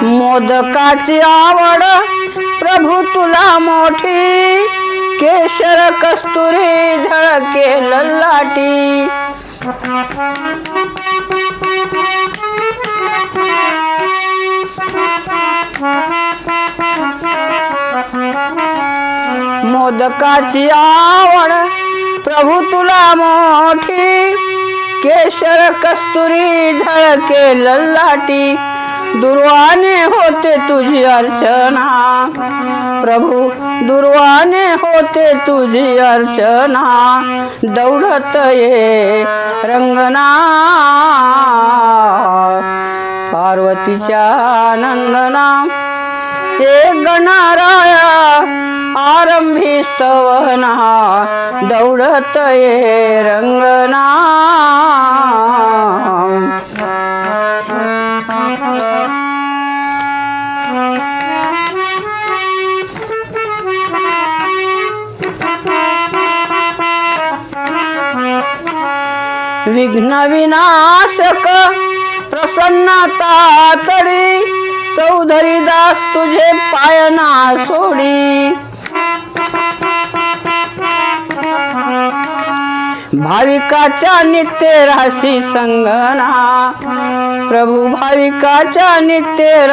मोदकाची आवड प्रभू तुला मोठी, केशर कस्तुरी झळके ललाटी. मोदकाची आवड प्रभू तुला मोठी, केशर कस्तुरी झळके ललाटी. दुर्वाने होते तुझी अर्चना प्रभू, दुर्वाने होते तुझी अर्चना. दौडत ये रंगना पार्वतीच्या नंदना. हे गणराया आरंभी स्तवना, दौडत ये रंगना. विघ्न विनाशक प्रसन्नता तरी, चौधरी दास तुझे पायना सोडी. भाविकाच्या नित्य राशी संगना प्रभू, भाविकाच्या नित्य